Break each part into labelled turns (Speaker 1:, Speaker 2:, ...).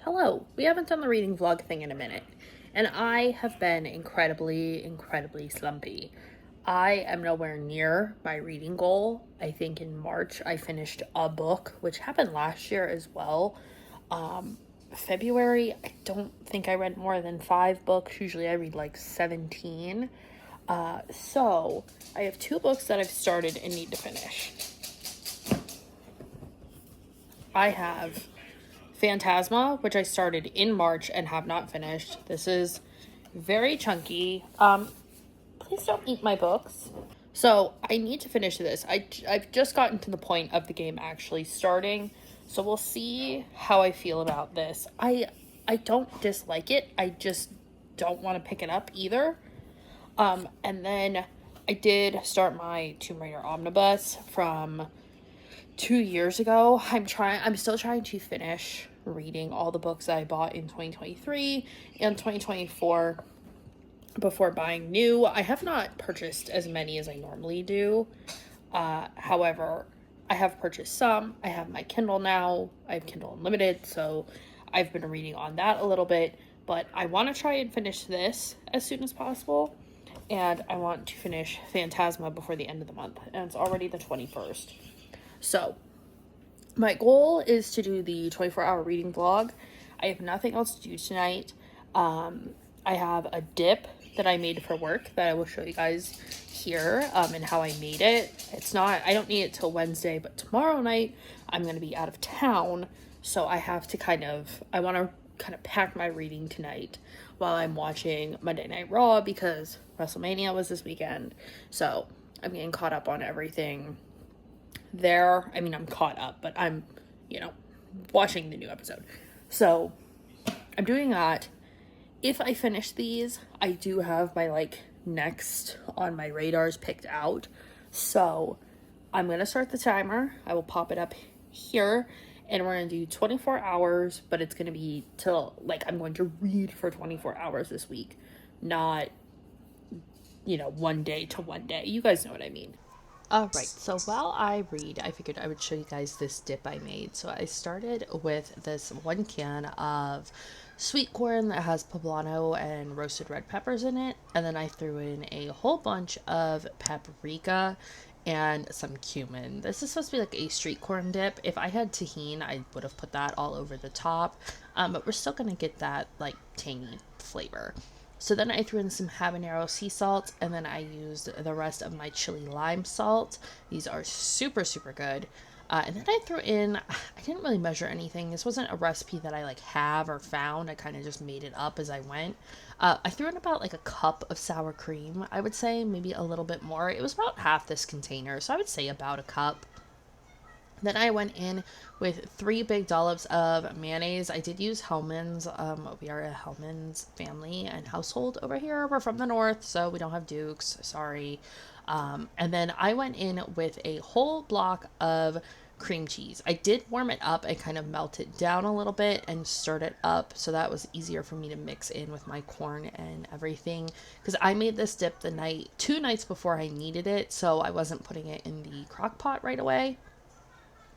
Speaker 1: Hello. We haven't done the reading vlog thing in a minute, and I have been incredibly slumpy. I am nowhere near my reading goal. I think in March I finished a book, which happened last year as well. February, I don't think I read more than 5 books. Usually I read like 17. So I have 2 books that I've started and need to finish. I have Phantasma, which I started in March and have not finished. This is very chunky. Please don't eat my books. So I need to finish this. I've just gotten to the point of the game actually starting, so we'll see how I feel about this. I don't dislike it. I just don't want to pick it up either. And then I did start my Tomb Raider omnibus from 2 years ago. I'm still trying to finish reading all the books that I bought in 2023 and 2024 before buying new. I have not purchased as many as I normally do. However, I have purchased some. I have my Kindle now. I have Kindle Unlimited, so I've been reading on that a little bit. But I want to try and finish this as soon as possible. And I want to finish Phantasma before the end of the month. And it's already the 21st. So, my goal is to do the 24-hour reading vlog. I have nothing else to do tonight. I have a dip that I made for work that I will show you guys here, and how I made it. I don't need it till Wednesday, but tomorrow night I'm going to be out of town, so I want to kind of pack my reading tonight while I'm watching Monday Night Raw, because WrestleMania was this weekend, so I'm getting caught up on everything there. I mean, I'm caught up, but I'm, watching the new episode. So I'm doing that. If I finish these, I do have my next on my radars picked out. So I'm going to start the timer. I will pop it up here, and we're going to do 24 hours, but it's going to be till I'm going to read for 24 hours this week, not, one day to one day. You guys know what I mean. Alright, so while I read, I figured I would show you guys this dip I made. So I started with this 1 can of sweet corn that has poblano and roasted red peppers in it. And then I threw in a whole bunch of paprika and some cumin. This is supposed to be a street corn dip. If I had tahini, I would have put that all over the top. But we're still going to get that tangy flavor. So then I threw in some habanero sea salt, and then I used the rest of my chili lime salt. These are super good. And then I threw in, I didn't really measure anything. This wasn't a recipe that I have or found. I kind of just made it up as I went. I threw in about a cup of sour cream, I would say, maybe a little bit more. It was about half this container, so I would say about a cup. Then I went in with 3 big dollops of mayonnaise. I did use Hellmann's. We are a Hellmann's family and household over here. We're from the north, so we don't have Dukes. Sorry. And then I went in with a whole block of cream cheese. I did warm it up and kind of melt it down a little bit and stirred it up, so that was easier for me to mix in with my corn and everything, because I made this dip 2 nights before I needed it, so I wasn't putting it in the crock pot right away.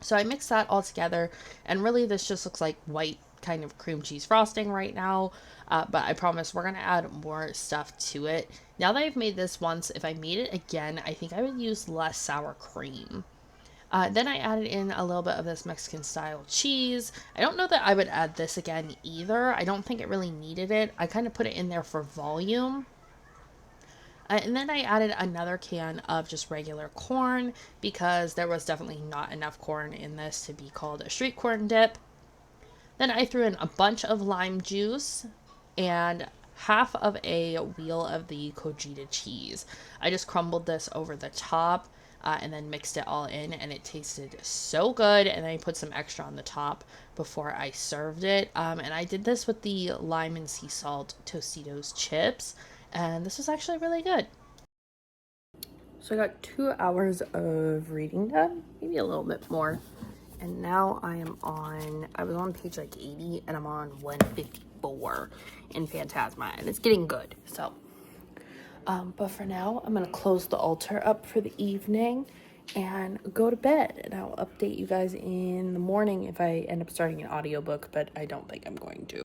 Speaker 1: So I mixed that all together, and really this just looks like white kind of cream cheese frosting right now, but I promise we're going to add more stuff to it. Now that I've made this once, if I made it again, I think I would use less sour cream. Then I added in a little bit of this Mexican style cheese. I don't know that I would add this again either. I don't think it really needed it. I kind of put it in there for volume. And then I added another can of just regular corn, because there was definitely not enough corn in this to be called a street corn dip. Then I threw in a bunch of lime juice and half of a wheel of the Cojita cheese. I just crumbled this over the top and then mixed it all in, and it tasted so good. And then I put some extra on the top before I served it. And I did this with the lime and sea salt Tostitos chips, and this was actually really good. So I got 2 hours of reading done, maybe a little bit more. And now I was on page 80, and I'm on 154 in Phantasma, and it's getting good. So, but for now, I'm going to close the altar up for the evening, and go to bed. And I'll update you guys in the morning if I end up starting an audiobook, but I don't think I'm going to.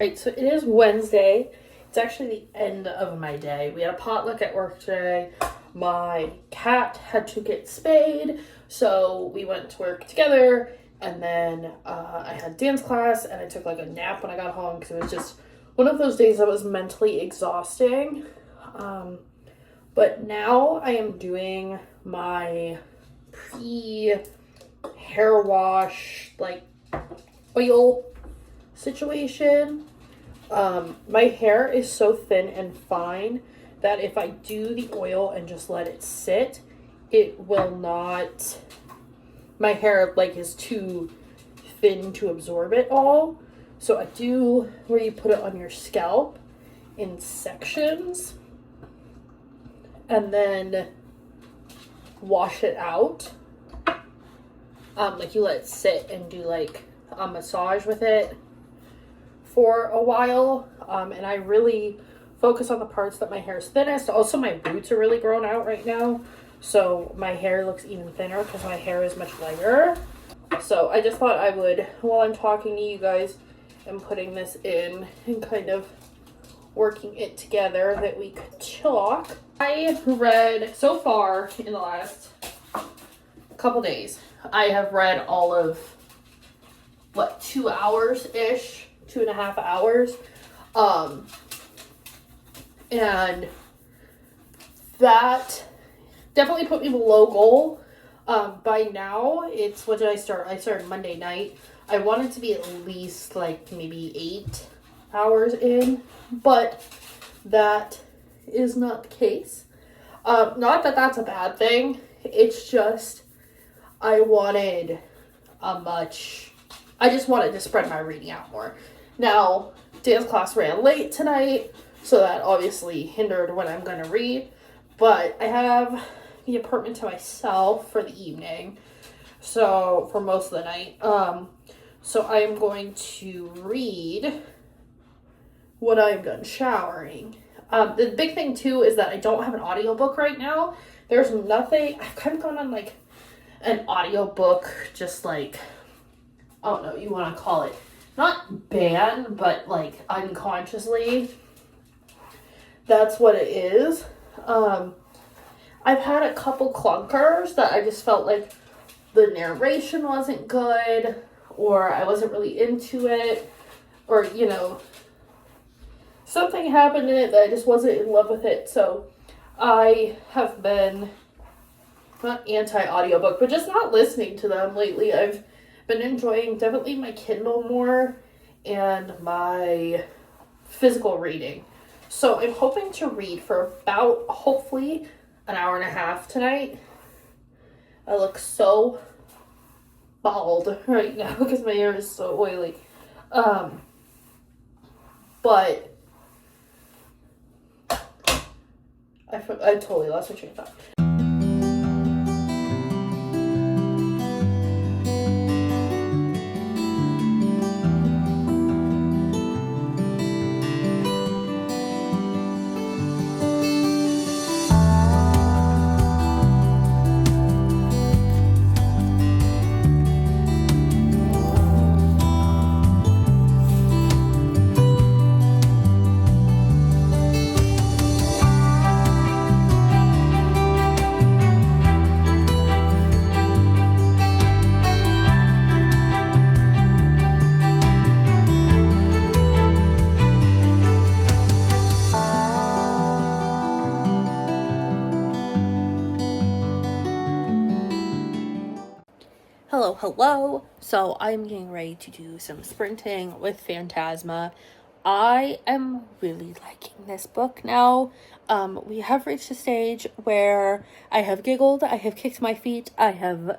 Speaker 1: Right, so it is Wednesday. It's actually the end of my day. We had a potluck at work today. My cat had to get spayed, so we went to work together, and then I had dance class, and I took like a nap when I got home because it was just one of those days that was mentally exhausting. But now I am doing my pre-hair wash, like, oil situation. My hair is so thin and fine that if I do the oil and just let it sit, it will not, my hair like is too thin to absorb it all. So I do where you put it on your scalp in sections and then wash it out. Like you let it sit and do like a massage with it for a while, and I really focus on the parts that my hair is thinnest. Also, my roots are really grown out right now, so my hair looks even thinner because my hair is much lighter. So I just thought I would, while I'm talking to you guys and putting this in and kind of working it together, that we could talk. I read so far in the last couple days, I have read all of 2 hours-ish, 2.5 hours, and that definitely put me below goal. By now, it's, what did I start? I started Monday night. I wanted to be at least like maybe 8 hours in, but that is not the case. Not that that's a bad thing. It's just I just wanted to spread my reading out more. Now, dance class ran late tonight, so that obviously hindered when I'm going to read. But I have the apartment to myself for the evening, so for most of the night. So I am going to read when I'm done showering. The big thing too is that I don't have an audiobook right now. There's nothing, I've kind of gone on like an audiobook, just like, I don't know, you want to call it, not ban, but like unconsciously. That's what it is. I've had a couple clunkers that I just felt like the narration wasn't good, or I wasn't really into it, or, you know, something happened in it that I just wasn't in love with it. So I have been not anti-audiobook, but just not listening to them lately. I've been enjoying definitely my Kindle more and my physical reading. So I'm hoping to read for about, hopefully, an hour and a half tonight. I look so bald right now because my hair is so oily. But I totally lost my train of thought. Hello. So I'm getting ready to do some sprinting with Phantasma. I am really liking this book now. We have reached a stage where I have giggled, I have kicked my feet, I have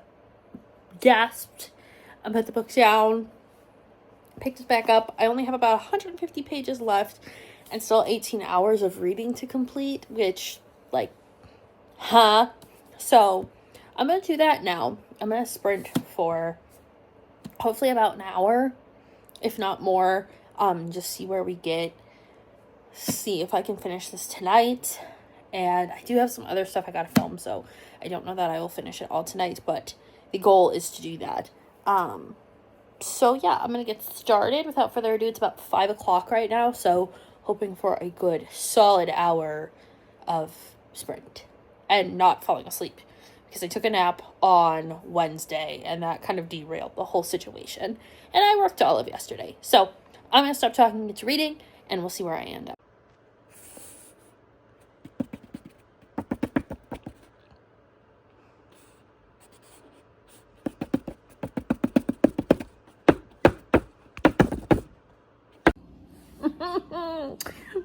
Speaker 1: gasped, I put the book down, picked it back up. I only have about 150 pages left and still 18 hours of reading to complete, which, like, huh? So I'm going to do that now. I'm going to sprint for hopefully about an hour, if not more. Just see where we get. See if I can finish this tonight. And I do have some other stuff I got to film, so I don't know that I will finish it all tonight, but the goal is to do that. So yeah, I'm going to get started. Without further ado, it's about 5 o'clock right now, so hoping for a good solid hour of sprint and not falling asleep, because I took a nap on Wednesday and that kind of derailed the whole situation, and I worked all of yesterday. So I'm going to stop talking, get to reading, and we'll see where I end up.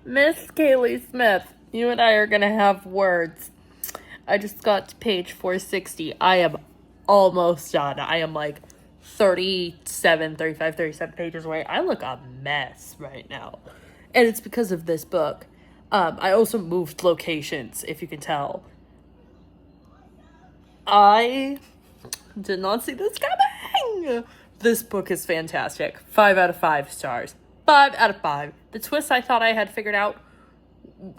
Speaker 1: Miss Kaylee Smith, you and I are going to have words. I just got to page 460. I am almost done. I am like 37 pages away. I look a mess right now. And it's because of this book. I also moved locations, if you can tell. I did not see this coming. This book is fantastic. 5 out of 5 stars. 5 out of 5. The twists I thought I had figured out,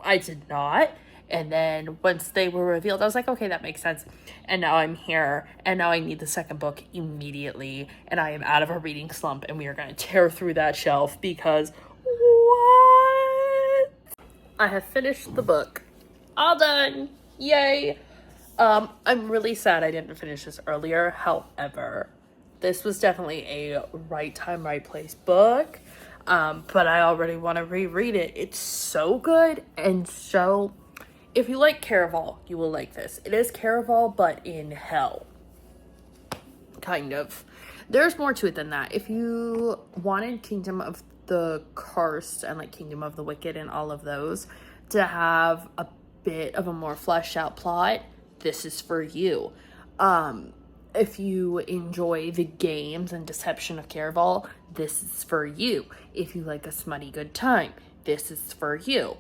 Speaker 1: I did not. And then once they were revealed, I was like, okay, that makes sense. And now I'm here, and now I need the second book immediately, and I am out of a reading slump, and we are going to tear through that shelf, because what? I have finished the book. All done. Yay. I'm really sad I didn't finish this earlier. However, this was definitely a right time, right place book. But I already want to reread it. It's so good, and so... if you like Caraval, you will like this. It is Caraval, but in hell. Kind of. There's more to it than that. If you wanted Kingdom of the Cursed and like Kingdom of the Wicked and all of those to have a bit of a more fleshed out plot, this is for you. If you enjoy the games and deception of Caraval, this is for you. If you like a smutty good time, this is for you.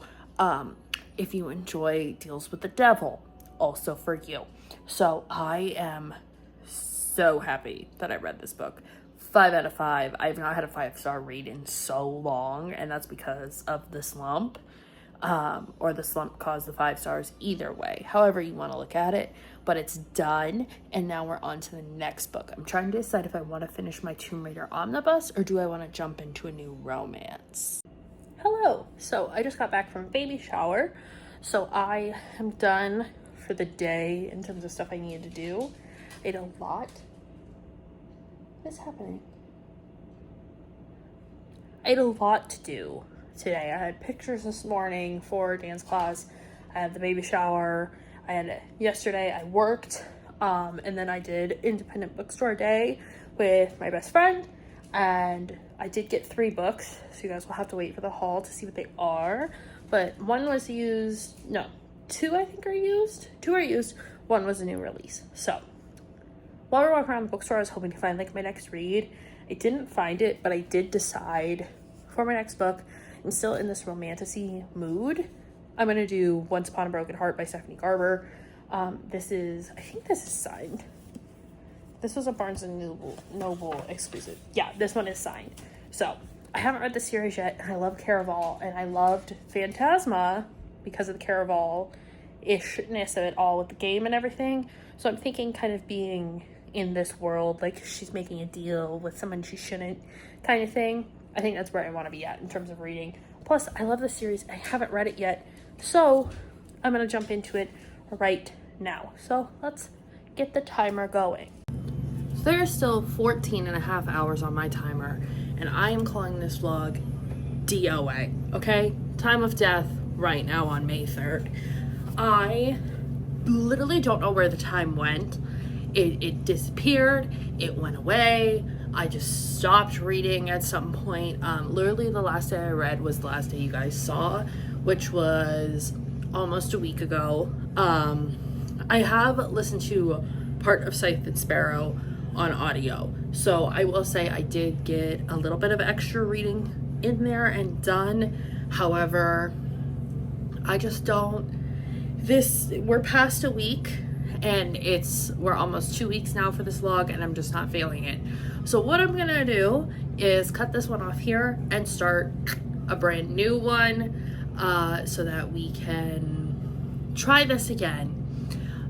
Speaker 1: If you enjoy Deals with the Devil, also for you. So I am so happy that I read this book. 5 out of 5. I've not had a 5-star read in so long, and that's because of the slump. Or the slump caused the 5 stars, either way. However you want to look at it. But it's done, and now we're on to the next book. I'm trying to decide if I want to finish my Tomb Raider omnibus, or do I want to jump into a new romance. Hello. So I just got back from a baby shower. So I am done for the day in terms of stuff I needed to do. I ate a lot. What's happening? I had a lot to do today. I had pictures this morning for dance class. I had the baby shower. I had yesterday I worked. And then I did independent bookstore day with my best friend. And I did get 3 books, so you guys will have to wait for the haul to see what they are. But one was used, no, 2 I think are used. 2 are used, 1 was a new release. So, while we were walking around the bookstore, I was hoping to find like my next read. I didn't find it, but I did decide for my next book, I'm still in this romantasy mood. I'm going to do Once Upon a Broken Heart by Stephanie Garber. I think this is signed. This was a Barnes & Noble exclusive. Yeah, this one is signed. So, I haven't read the series yet, and I love Caraval, and I loved Phantasma because of the Caraval-ishness of it all with the game and everything. So I'm thinking kind of being in this world, like she's making a deal with someone she shouldn't kind of thing. I think that's where I want to be at in terms of reading. Plus, I love the series. I haven't read it yet, so I'm going to jump into it right now. So let's get the timer going. There's still 14 and a half hours on my timer, and I am calling this vlog DOA, okay? Time of death right now on May 3rd. I literally don't know where the time went. it disappeared, it went away. I just stopped reading at some point. Literally the last day I read was the last day you guys saw, which was almost a week ago. I have listened to part of Scythe and Sparrow on audio, so I will say I did get a little bit of extra reading in there and done. However, I just don't, we're past a week, and we're almost 2 weeks now for this vlog, and I'm just not feeling it. So what I'm gonna do is cut this one off here and start a brand new one, so that we can try this again.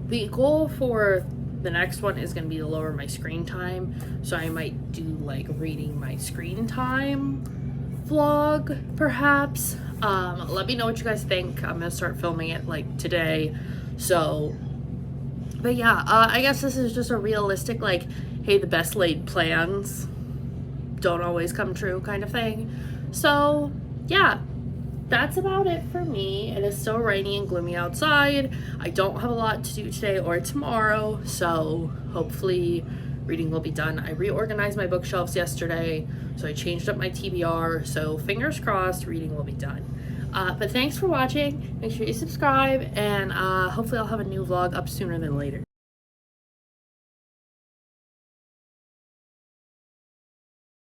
Speaker 1: The goal for the next one is gonna be to lower my screen time, so I might do like reading my screen time vlog perhaps. Let me know what you guys think. I'm gonna start filming it like today. So, but yeah, I guess this is just a realistic, like, hey, the best laid plans don't always come true kind of thing. So yeah, that's about it for me. It is still rainy and gloomy outside. I don't have a lot to do today or tomorrow, so hopefully reading will be done. I reorganized my bookshelves yesterday, so I changed up my TBR, so fingers crossed reading will be done. But thanks for watching. Make sure you subscribe, and hopefully I'll have a new vlog up sooner than later.